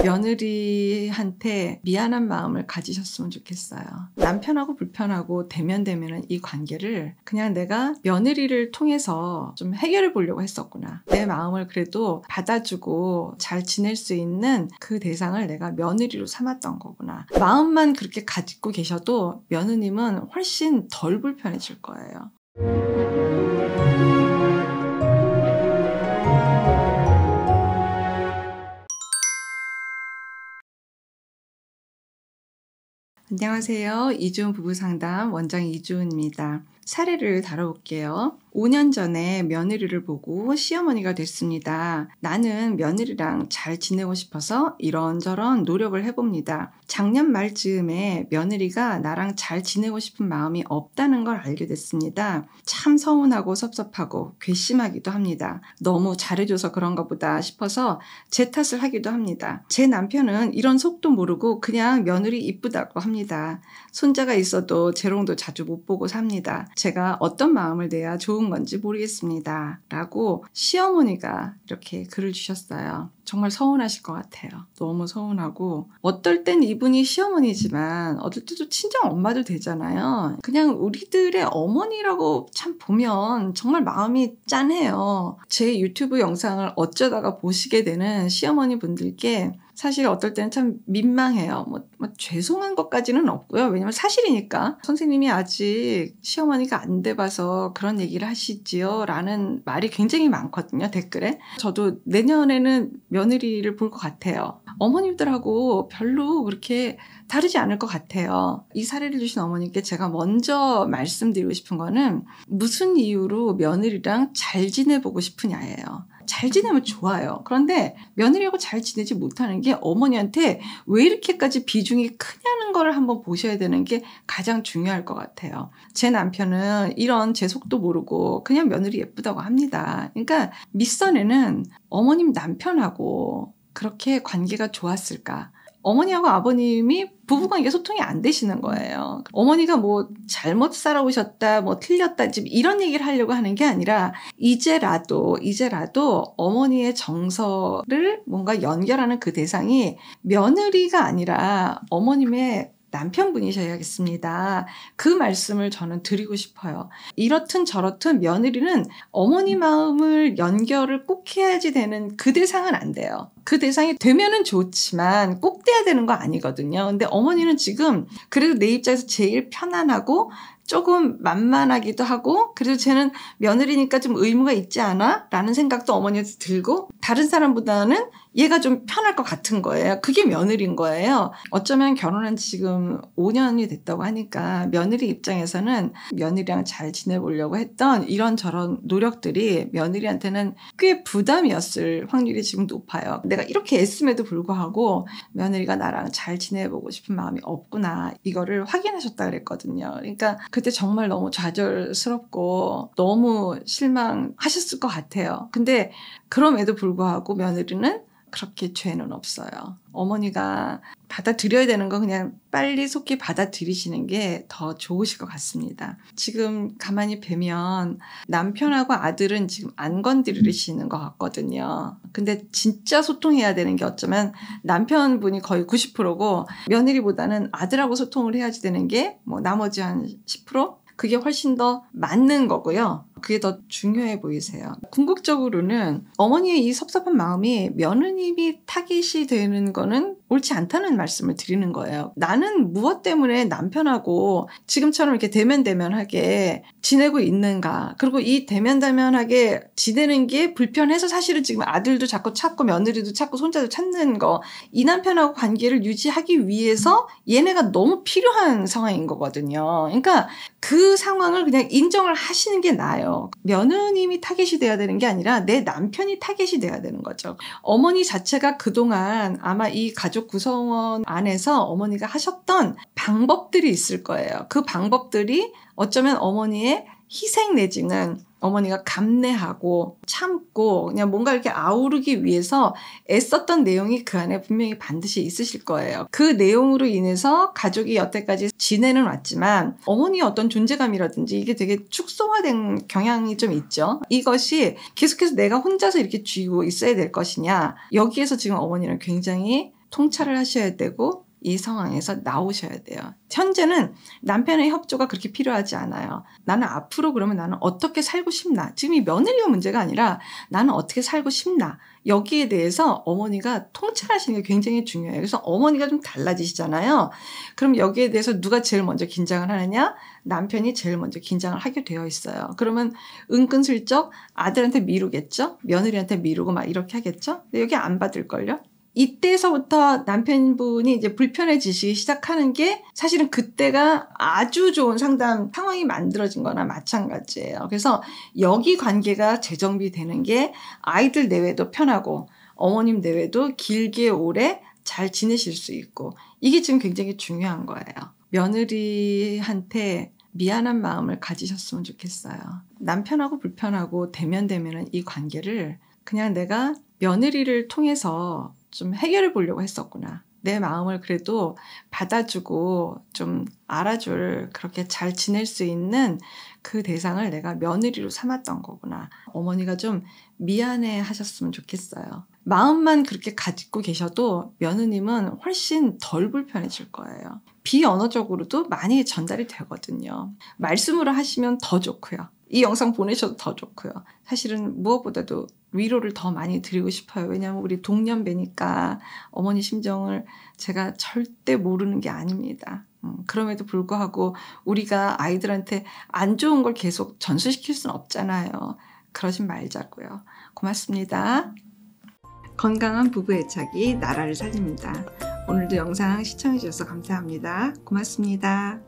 며느리한테 미안한 마음을 가지셨으면 좋겠어요. 남편하고 불편하고 대면되면은 이 관계를 그냥 내가 며느리를 통해서 좀 해결해 보려고 했었구나. 내 마음을 그래도 받아주고 잘 지낼 수 있는 그 대상을 내가 며느리로 삼았던 거구나. 마음만 그렇게 가지고 계셔도 며느님은 훨씬 덜 불편해질 거예요. 안녕하세요. 이주은 부부상담 원장 이주은입니다. 사례를 다뤄볼게요. 5년 전에 며느리를 보고 시어머니가 됐습니다. 나는 며느리랑 잘 지내고 싶어서 이런저런 노력을 해봅니다. 작년 말 즈음에 며느리가 나랑 잘 지내고 싶은 마음이 없다는 걸 알게 됐습니다. 참 서운하고 섭섭하고 괘씸하기도 합니다. 너무 잘해줘서 그런가 보다 싶어서 제 탓을 하기도 합니다. 제 남편은 이런 속도 모르고 그냥 며느리 이쁘다고 합니다. 손자가 있어도 재롱도 자주 못 보고 삽니다. 제가 어떤 마음을 내야 좋은 건지 모르겠습니다. 라고 시어머니가 이렇게 글을 주셨어요. 정말 서운하실 것 같아요. 너무 서운하고 어떨 땐 이분이 시어머니지만 어떨 때도 친정 엄마도 되잖아요. 그냥 우리들의 어머니라고 참 보면 정말 마음이 짠해요. 제 유튜브 영상을 어쩌다가 보시게 되는 시어머니 분들께 사실 어떨 때는 참 민망해요. 뭐 죄송한 것까지는 없고요. 왜냐면 사실이니까. 선생님이 아직 시어머니가 안 돼봐서 그런 얘기를 하시지요. 라는 말이 굉장히 많거든요. 댓글에. 저도 내년에는 며느리를 볼 것 같아요. 어머님들하고 별로 그렇게 다르지 않을 것 같아요. 이 사례를 주신 어머님께 제가 먼저 말씀드리고 싶은 거는 무슨 이유로 며느리랑 잘 지내보고 싶으냐예요. 잘 지내면 좋아요. 그런데 며느리하고 잘 지내지 못하는 게 어머니한테 왜 이렇게까지 비중이 크냐는 걸 한번 보셔야 되는 게 가장 중요할 것 같아요. 제 남편은 이런 제 속도 모르고 그냥 며느리 예쁘다고 합니다. 그러니까 밑선에는 어머님 남편하고 그렇게 관계가 좋았을까? 어머니하고 아버님이 부부관계 소통이 안 되시는 거예요. 어머니가 뭐 잘못 살아오셨다, 뭐 틀렸다, 지금 이런 얘기를 하려고 하는 게 아니라 이제라도 어머니의 정서를 뭔가 연결하는 그 대상이 며느리가 아니라 어머님의 남편분이셔야겠습니다. 그 말씀을 저는 드리고 싶어요. 이렇든 저렇든 며느리는 어머니 마음을 연결을 꼭 해야지 되는 그 대상은 안 돼요. 그 대상이 되면은 좋지만 꼭 돼야 되는 거 아니거든요. 근데 어머니는 지금 그래도 내 입장에서 제일 편안하고 조금 만만하기도 하고 그래도 쟤는 며느리니까 좀 의무가 있지 않아? 라는 생각도 어머니한테 들고 다른 사람보다는 얘가 좀 편할 것 같은 거예요. 그게 며느리인 거예요. 어쩌면 결혼한 지 지금 5년이 됐다고 하니까 며느리 입장에서는 며느리랑 잘 지내보려고 했던 이런저런 노력들이 며느리한테는 꽤 부담이었을 확률이 지금 높아요. 내가 이렇게 애씀에도 불구하고 며느리가 나랑 잘 지내보고 싶은 마음이 없구나. 이거를 확인하셨다 그랬거든요. 그러니까 그때 정말 너무 좌절스럽고 너무 실망하셨을 것 같아요. 근데 그럼에도 불구하고 며느리는 그렇게 죄는 없어요. 어머니가 받아들여야 되는 건 그냥 빨리 속히 받아들이시는 게 더 좋으실 것 같습니다. 지금 가만히 뵈면 남편하고 아들은 지금 안 건드리시는 것 같거든요. 근데 진짜 소통해야 되는 게 어쩌면 남편분이 거의 90%고 며느리보다는 아들하고 소통을 해야지 되는 게 뭐 나머지 한 10%? 그게 훨씬 더 맞는 거고요. 그게 더 중요해 보이세요. 궁극적으로는 어머니의 이 섭섭한 마음이 며느님이 타깃이 되는 거는 옳지 않다는 말씀을 드리는 거예요. 나는 무엇 때문에 남편하고 지금처럼 이렇게 대면대면하게 지내고 있는가. 그리고 이 대면대면하게 지내는 게 불편해서 사실은 지금 아들도 자꾸 찾고 며느리도 찾고 손자도 찾는 거. 이 남편하고 관계를 유지하기 위해서 얘네가 너무 필요한 상황인 거거든요. 그러니까 그 상황을 그냥 인정을 하시는 게 나아요. 며느님이 타겟이 돼야 되는 게 아니라 내 남편이 타겟이 돼야 되는 거죠. 어머니 자체가 그동안 아마 이 가족 구성원 안에서 어머니가 하셨던 방법들이 있을 거예요. 그 방법들이 어쩌면 어머니의 희생 내지는 어머니가 감내하고 참고 그냥 뭔가 이렇게 아우르기 위해서 애썼던 내용이 그 안에 분명히 반드시 있으실 거예요. 그 내용으로 인해서 가족이 여태까지 지내는 왔지만 어머니의 어떤 존재감이라든지 이게 되게 축소화된 경향이 좀 있죠. 이것이 계속해서 내가 혼자서 이렇게 쥐고 있어야 될 것이냐. 여기에서 지금 어머니는 굉장히 통찰을 하셔야 되고 이 상황에서 나오셔야 돼요. 현재는 남편의 협조가 그렇게 필요하지 않아요. 나는 앞으로 그러면 나는 어떻게 살고 싶나? 지금 이 며느리가 문제가 아니라 나는 어떻게 살고 싶나? 여기에 대해서 어머니가 통찰하시는 게 굉장히 중요해요. 그래서 어머니가 좀 달라지시잖아요. 그럼 여기에 대해서 누가 제일 먼저 긴장을 하느냐? 남편이 제일 먼저 긴장을 하게 되어 있어요. 그러면 은근슬쩍 아들한테 미루겠죠? 며느리한테 미루고 막 이렇게 하겠죠? 근데 여기 안 받을걸요? 이때서부터 남편분이 이제 불편해지시기 시작하는 게 사실은 그때가 아주 좋은 상담 상황이 만들어진 거나 마찬가지예요. 그래서 여기 관계가 재정비되는 게 아이들 내외도 편하고 어머님 내외도 길게 오래 잘 지내실 수 있고 이게 지금 굉장히 중요한 거예요. 며느리한테 미안한 마음을 가지셨으면 좋겠어요. 남편하고 불편하고 대면되면은 이 관계를 그냥 내가 며느리를 통해서 좀 해결해 보려고 했었구나. 내 마음을 그래도 받아주고 좀 알아줄 그렇게 잘 지낼 수 있는 그 대상을 내가 며느리로 삼았던 거구나. 어머니가 좀 미안해 하셨으면 좋겠어요. 마음만 그렇게 가지고 계셔도 며느님은 훨씬 덜 불편해질 거예요. 비언어적으로도 많이 전달이 되거든요. 말씀으로 하시면 더 좋고요. 이 영상 보내셔도 더 좋고요. 사실은 무엇보다도 위로를 더 많이 드리고 싶어요. 왜냐하면 우리 동년배니까 어머니 심정을 제가 절대 모르는 게 아닙니다. 그럼에도 불구하고 우리가 아이들한테 안 좋은 걸 계속 전수시킬 수는 없잖아요. 그러진 말자고요. 고맙습니다. 건강한 부부 애착이 나라를 살립니다. 오늘도 영상 시청해 주셔서 감사합니다. 고맙습니다.